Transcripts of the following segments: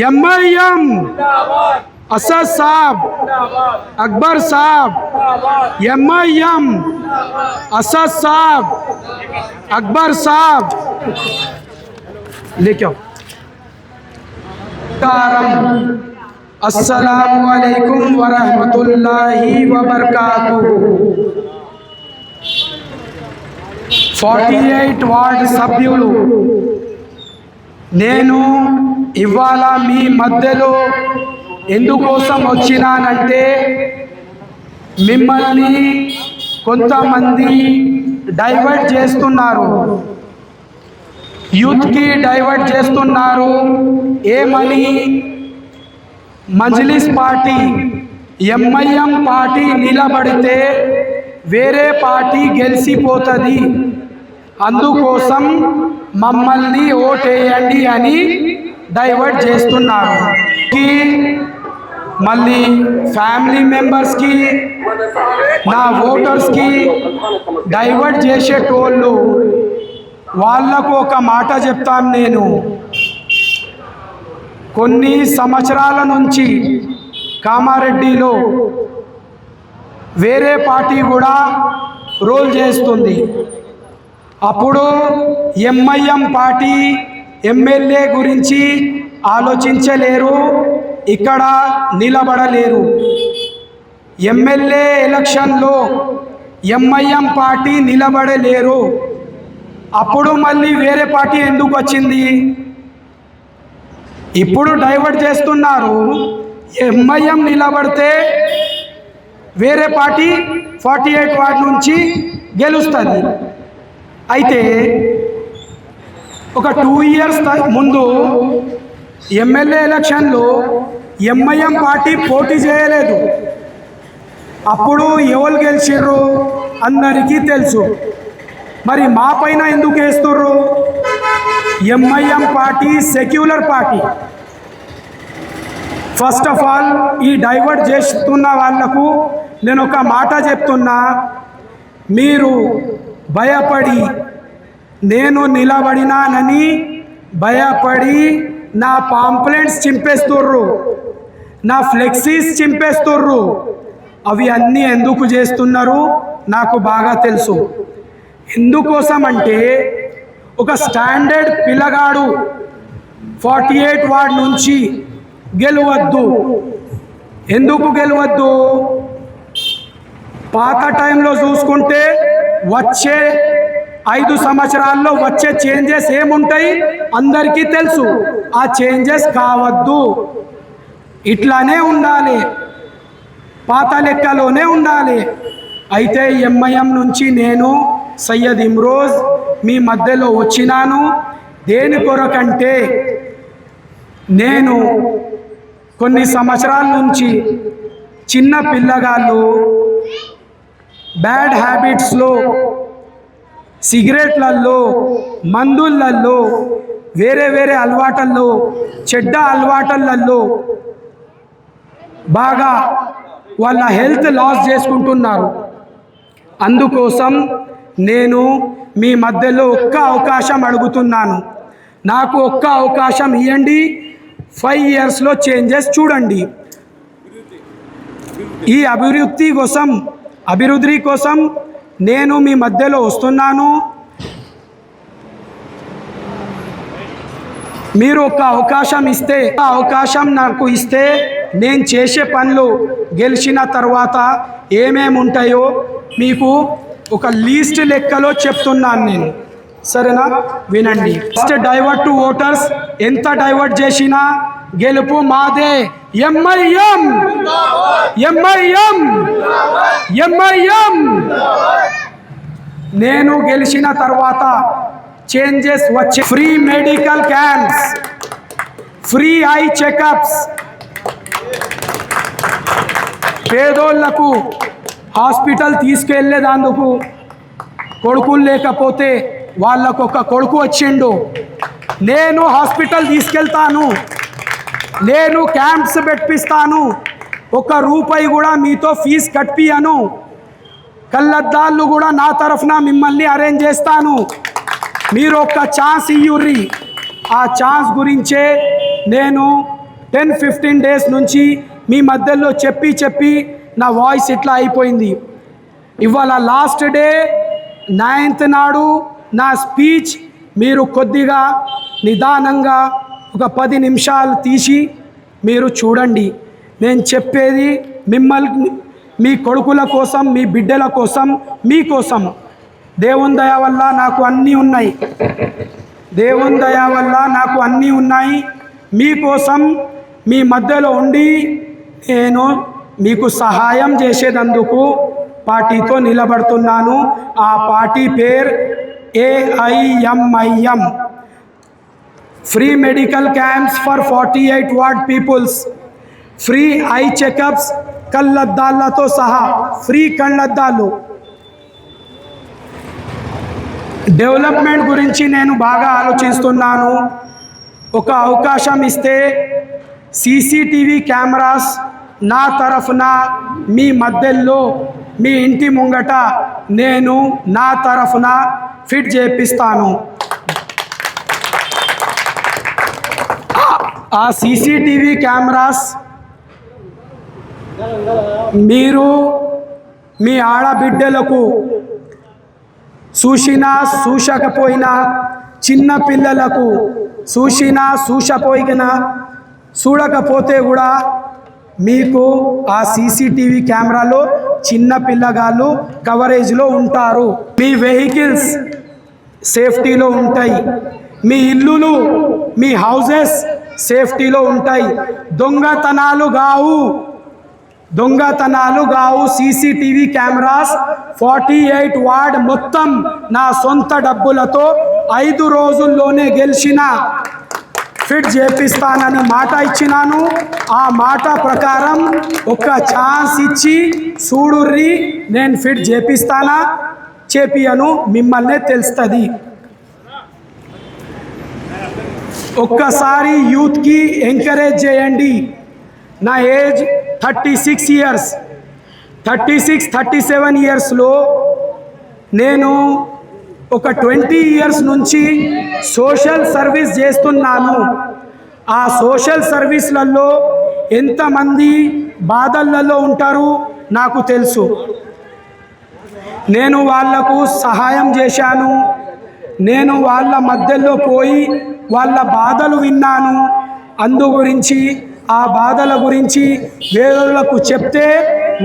MIM Asad साहब, अकबर साहब, MIM, Asad साहब, अकबर साहब, लेके आओ। अस्सलामु अलैकुम वरहमतुल्लाहि वबरकातुहू। 48 వార్డ్ సభ్యులు నేను ఇవాళ మీ మధ్యలో ఎందుకోసం వచ్చినానంటే మిమ్మల్ని కొంతమంది డైవర్ట్ చేస్తున్నారు, యూత్కి డైవర్ట్ చేస్తున్నారు. ఏమని? మజ్లిస్ పార్టీ ఎంఐఎం పార్టీ నిలబడితే వేరే పార్టీ గెలిచిపోతుంది, అందుకోసం మమ్మల్ని ఓటేయండి అని డైవర్ట్ చేస్తున్నారు. మళ్ళీ ఫ్యామిలీ మెంబర్స్కి, నా ఓటర్స్కి డైవర్ట్ చేసేటోళ్ళు వాళ్లకు ఒక మాట చెప్తాను. నేను కొన్ని సంవత్సరాల నుంచి కామారెడ్డిలో వేరే పార్టీ కూడా రోల్ చేస్తుంది. అప్పుడు ఎంఐఎం పార్టీ ఎమ్మెల్యే గురించి ఆలోచించలేరు, ఇక్కడ నిలబడలేరు. ఎమ్మెల్యే ఎలక్షన్లో ఎంఐఎం పార్టీ నిలబడలేరు. అప్పుడు మళ్ళీ వేరే పార్టీ ఎందుకు వచ్చింది? ఇప్పుడు డైవర్ట్ చేస్తున్నారు. ఎంఐఎం నిలబడితే వేరే పార్టీ 48 వార్డు నుంచి గెలుస్తుంది. అయితే ఒక 2 ఇయర్స్ ముందు ఎమ్మెల్యే ఎలక్షన్లో ఎంఐఎం పార్టీ పోటీ చేయలేదు. అప్పుడు ఎవరు గెలిచిర్రు అందరికీ తెలుసు. మరి మా పైన ఎందుకు వేస్తుర్రు? MIM party secular party. First of all ఈ డైవర్ట్ చేస్తున్న వాళ్లకు నేను ఒక మాట చెప్తున్నా, మీరు భయపడి, నేను నిలబడినానని భయపడి నా పాంప్లెట్స్ చింపేస్తుర్రు, నా ఫ్లెక్సీస్ చింపేస్తుర్రు. అవి అన్నీ ఎందుకు చేస్తున్నారు నాకు బాగా తెలుసు. ఎందుకోసం అంటే ఒక స్టాండర్డ్ పిల్లగాడు 48 వార్డ్ నుంచి గెలవద్దు. ఎందుకు గెలవద్దు? పాత టైంలో చూసుకుంటే వచ్చే 5 సంవత్సరాల్లో వచ్చే చేంజెస్ ఏముంటాయి అందరికీ తెలుసు. ఆ చేంజెస్ కావద్దు, ఇట్లానే ఉండాలి, పాత లెక్కలోనే ఉండాలి. అయితే ఎంఐఎం నుంచి నేను సయ్యద్ ఇమ్రోజ్ మీ మధ్యలో వచ్చినాను. దేని కొరకంటే నేను కొన్ని సంవత్సరాల నుంచి చిన్న పిల్లగాళ్ళు బ్యాడ్ హ్యాబిట్స్లో, సిగరెట్లలో, మందులలో, వేరే వేరే అలవాట్లలో, చెడ్డ అలవాట్లలో బాగా వాళ్ళ హెల్త్ లాస్ చేసుకుంటున్నారు. అందుకోసం నేను మీ మధ్యలో ఒక్క అవకాశం అడుగుతున్నాను. నాకు ఒక్క అవకాశం ఇవ్వండి. 5 ఇయర్స్లో చేంజెస్ చూడండి. ఈ అభివృద్ధి కోసం నేను మీ మధ్యలో వస్తున్నాను. మీరు ఒక అవకాశం ఇస్తే, ఆ అవకాశం నాకు ఇస్తే నేను చేసే పనులు గెలిచిన తర్వాత ఏమేమి ఉంటాయో మీకు ఒక లీస్ట్ లెక్కలో చెప్తున్నాను నేను. సరేనా? వినండి. First divert to voters. ఎంత డైవర్ట్ చేసినా గెలుపు మాదే. MIM MIM MIM. నేను గెలిచిన తర్వాత చేంజెస్ వచ్చే. Free medical camps, free eye checkups, పేదోళ్లకు హాస్పిటల్ తీసుకెళ్లేదందుకు కొడుకులు లేకపోతే వాళ్ళకు ఒక కొడుకు వచ్చిండు, నేను హాస్పిటల్ తీసుకెళ్తాను, నేను క్యాంప్స్ పెట్టిస్తాను, 1 రూపాయి కూడా మీతో ఫీజు కట్టియను, కళ్ళద్దాళ్ళు కూడా నా తరఫున మిమ్మల్ని అరేంజ్ చేస్తాను. మీరు ఒక ఛాన్స్ ఇయ్యుర్రి. ఆ ఛాన్స్ గురించే నేను 10-15 డేస్ నుంచి మీ మధ్యలో చెప్పి నా వాయిస్ ఇట్లా అయిపోయింది. ఇవాళ లాస్ట్ డే 9th నాడు నా స్పీచ్ మీరు కొద్దిగా నిదానంగా ఒక 10 నిమిషాలు తీసి మీరు చూడండి. నేను చెప్పేది మిమ్మల్ని, మీ కొడుకుల కోసం, మీ బిడ్డల కోసం, మీకోసం. దేవుని దయ వల్ల నాకు అన్నీ ఉన్నాయి. దేవుని దయ వల్ల నాకు అన్నీ ఉన్నాయి. మీకోసం మీ మధ్యలో ఉండి నేను మీకు సహాయం చేసేందుకు పార్టీతో నిలబడుతున్నాను. ఆ పార్టీ పేరు AIMIM, free medical camps for 48 ward peoples, free eye checkups, కళ్ళద్దాలతో సహా ఫ్రీ కళ్ళద్దాలు. డెవలప్మెంట్ గురించి నేను బాగా ఆలోచిస్తున్నాను. ఒక అవకాశం ఇస్తే CCTV కెమెరాస్ నా తరఫున మీ మధ్యలో, మీ ఇంటి ముంగట నేను నా తరఫున ఫిట్ చేపిస్తాను. ఆ CCTV కెమెరాస్ మీరు మీ ఆడబిడ్డలకు చూసినా చూసకపోయినా, చిన్న పిల్లలకు చూసినా చూసపోయినా, చూడకపోతే కూడా మీకు ఆ CCTV కెమెరాలో చిన్న పిల్లగాళ్ళు కవరేజ్లో ఉంటారు. మీ వెహికల్స్ సేఫ్టీలో ఉంటాయి. మీ ఇల్లులు, మీ హౌజెస్ సేఫ్టీలో ఉంటాయి. దొంగతనాలు కావు. CCTV కెమెరాస్ 48 వార్డ్ మొత్తం నా సొంత డబ్బులతో 5 రోజుల్లోనే గెలిచిన ఫిట్ చేపిస్తానని మాట ఇచ్చినాను. ఆ మాట ప్రకారం ఒక ఛాన్స్ ఇచ్చి చూడుర్రి, నేను ఫిట్ చేపిస్తానా చేపియను మిమ్మల్నే తెలుస్తుంది. ఒక్కసారి యూత్కి ఎంకరేజ్ చేయండి. నా ఏజ్ 36 ఇయర్స్, 37 ఇయర్స్లో నేను ఒక 20 ఇయర్స్ నుంచి సోషల్ సర్వీస్ చేస్తున్నాను. ఆ సోషల్ సర్వీస్లలో ఎంతమంది బాధలలో ఉంటారు నాకు తెలుసు. నేను వాళ్లకు సహాయం చేశాను. నేను వాళ్ళ మధ్యలో పోయి వాళ్ళ బాధలు విన్నాను. అందు గురించి, ఆ బాధల గురించి వేరేలకు చెప్తే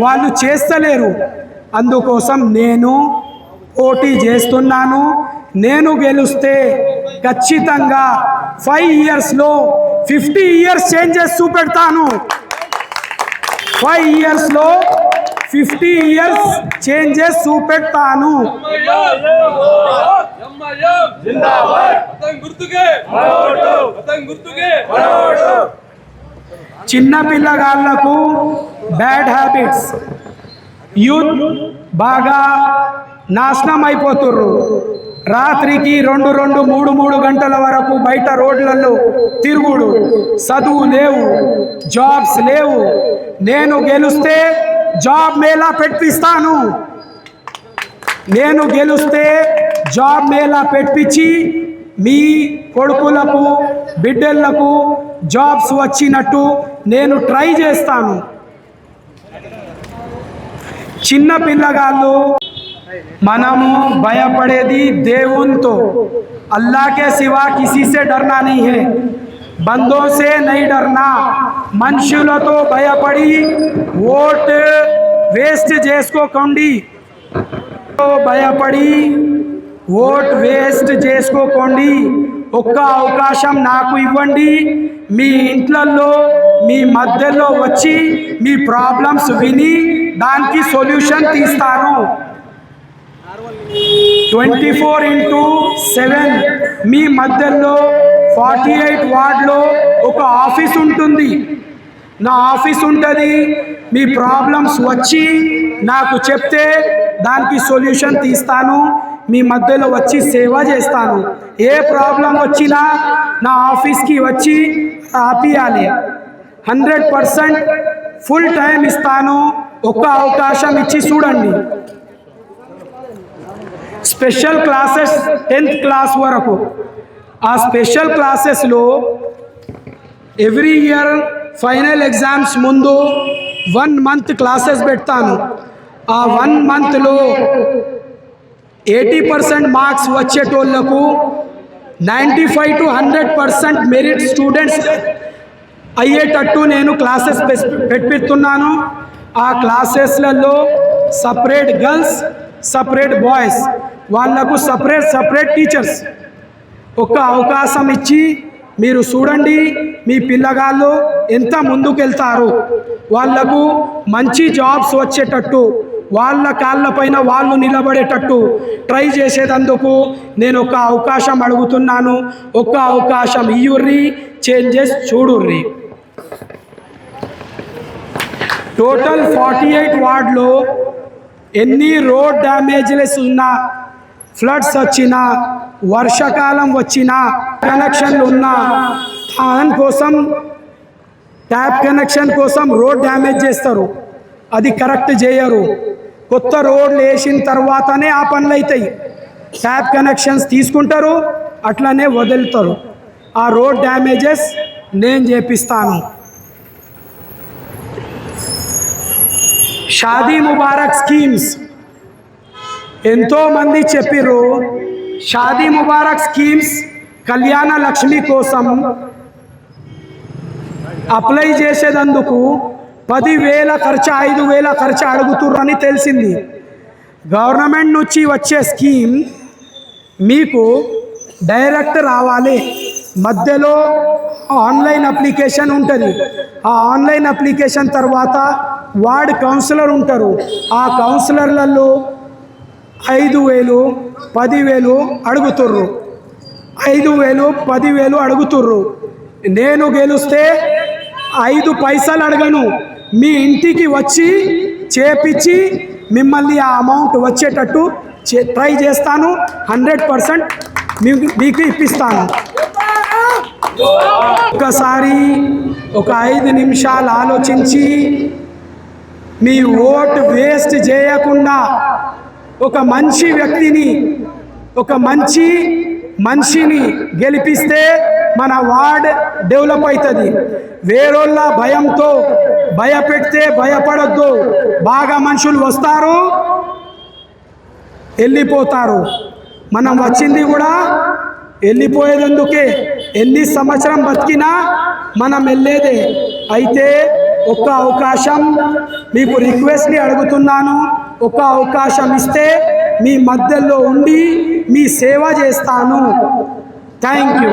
వాళ్ళు చేస్తలేరు. అందుకోసం నేను పోటీ చేస్తున్నాను. నేను గెలిస్తే ఖచ్చితంగా 5 ఇయర్స్లో 50 ఇయర్స్ చేంజెస్ చూపెడతాను. 5 ఇయర్స్లో 50 ఇయర్స్ చేంజెస్ చూపెడతాను. చిన్న పిల్లగాళ్లకు బ్యాడ్ హ్యాబిట్స్, యూత్ బాగా నాశనం అయిపోతుర్రు. రాత్రికి 2-3 గంటల వరకు బయట రోడ్లలో తిరుగుడు, చదువు లేవు, జాబ్స్ లేవు. నేను గెలిస్తే జాబ్ మేళా పెట్టిస్తాను. నేను గెలిస్తే జాబ్ మేళా పెట్టించి మీ కొడుకులకు, బిడ్డలకు జాబ్స్ వచ్చినట్టు నేను ట్రై చేస్తాను. చిన్న పిల్లగాళ్ళు మనము భయపడేది దేవునితో. अल्लाह के सिवा किसी से डरना नहीं है, बंदों से नहीं डरना. మనుషులతో భయపడి ఓట్ వేస్ట్ చేసుకోకండి. భయపడి ఓట్ వేస్ట్ చేసుకోకండి. ఒక్క అవకాశం నాకు ఇవ్వండి. మీ ఇంట్లలో, మీ మధ్యలో వచ్చి మీ ప్రాబ్లమ్స్ విని దానికి సొల్యూషన్ తీస్తాను. 24/7 మీ మధ్యలో 48 వార్డులో ఒక ఆఫీస్ ఉంటుంది. నా ఆఫీస్ ఉంటుంది. మీ ప్రాబ్లమ్స్ వచ్చి నాకు చెప్తే దానికి సొల్యూషన్ తీస్తాను. మీ మధ్యలో వచ్చి సేవ చేస్తాను. ఏ ప్రాబ్లం వచ్చినా నా ఆఫీస్కి వచ్చి ఆపియాలి. 100% ఫుల్ టైం ఇస్తాను. ఒక్క అవకాశం ఇచ్చి చూడండి. స్పెషల్ క్లాసెస్ 10th క్లాస్ వరకు. ఆ స్పెషల్ క్లాసెస్లో ఎవ్రీ ఇయర్ ఫైనల్ ఎగ్జామ్స్ ముందు 1 మంత్ క్లాసెస్ పెడతాను. ఆ 1 మంత్లో 80% మార్క్స్ వచ్చేటోళ్లకు 95 to 100% మెరిట్ స్టూడెంట్స్ అయ్యేటట్టు నేను క్లాసెస్ పెట్టిస్తున్నాను. ఆ క్లాసెస్లలో సపరేట్ గర్ల్స్, సపరేట్ బాయ్స్, వాళ్లకు సపరేట్ టీచర్స్. ఒక అవకాశం ఇచ్చి మీరు చూడండి మీ పిల్లగాళ్ళు ఎంత ముందుకెళ్తారు. వాళ్లకు మంచి జాబ్స్ వచ్చేటట్టు, వాళ్ళ కాళ్ళపైన వాళ్ళు నిలబడేటట్టు ట్రై చేసేటందుకు నేను ఒక అవకాశం అడుగుతున్నాను. ఒక అవకాశం ఇయ్యుర్రి, చేంజెస్ చూడుర్రి. టోటల్ 48 వార్డులో ఎన్ని రోడ్ డ్యామేజ్లెస్ ఉన్నా, ఫ్లడ్స్ వచ్చినా, వర్షాకాలం వచ్చినా, కనెక్షన్లు ఉన్నా, దానికోసం ట్యాప్ కనెక్షన్ కోసం రోడ్ డ్యామేజ్ చేస్తారు. అది కరెక్ట్ చేయరు. కొత్త రోడ్లు వేసిన తర్వాతనే ఆ పనులు అవుతాయి. ట్యాప్ కనెక్షన్స్ తీసుకుంటారు, అట్లనే వదులుతారు. ఆ రోడ్ డ్యామేజెస్ నేను చేపిస్తాను. షాదీ ముబారక్ స్కీమ్స్ ఎంతోమంది చెప్పిర్రు. షాదీ ముబారక్ స్కీమ్స్ కళ్యాణ లక్ష్మి కోసం అప్లై చేసేదందుకు 10,000 ఖర్చు, 5,000 ఖర్చు అడుగుతుర్రని తెలిసింది. గవర్నమెంట్ నుంచి వచ్చే స్కీమ్ మీకు డైరెక్ట్ రావాలి. మధ్యలో ఆన్లైన్ అప్లికేషన్ ఉంటుంది. ఆ ఆన్లైన్ అప్లికేషన్ తర్వాత వార్డ్ కౌన్సిలర్ ఉంటారు. ఆ కౌన్సిలర్లలో 5,000, 10,000 అడుగుతుర్రు. 5,000, 10,000 అడుగుతుర్రు. నేను గెలిస్తే 5 పైసలు అడగను, మీ ఇంటికి వచ్చి చేపించి మిమ్మల్ని ఆ అమౌంట్ వచ్చేటట్టు ట్రై చేస్తాను. 100% మీకు ఇప్పిస్తాను. ఒకసారి ఒక 5 నిమిషాలు ఆలోచించి మీ ఓటు వేస్ట్ చేయకుండా ఒక మంచి వ్యక్తిని, ఒక మంచి మనిషిని గెలిపిస్తే మన వార్డ్ డెవలప్ అవుతుంది. వేరోళ్ళ భయంతో భయపెడితే భయపడొద్దు. బాగా మనుషులు వస్తారు, వెళ్ళిపోతారు. మనం వచ్చింది కూడా వెళ్ళిపోయేందుకే. ఎన్ని సంవత్సరం బతికినా మనం వెళ్ళేదే. అయితే ఒక్క అవకాశం మీకు రిక్వెస్ట్ని అడుగుతున్నాను. ఒక అవకాశం ఇస్తే మీ మధ్యలో ఉండి మీ సేవ చేస్తాను. Thank you.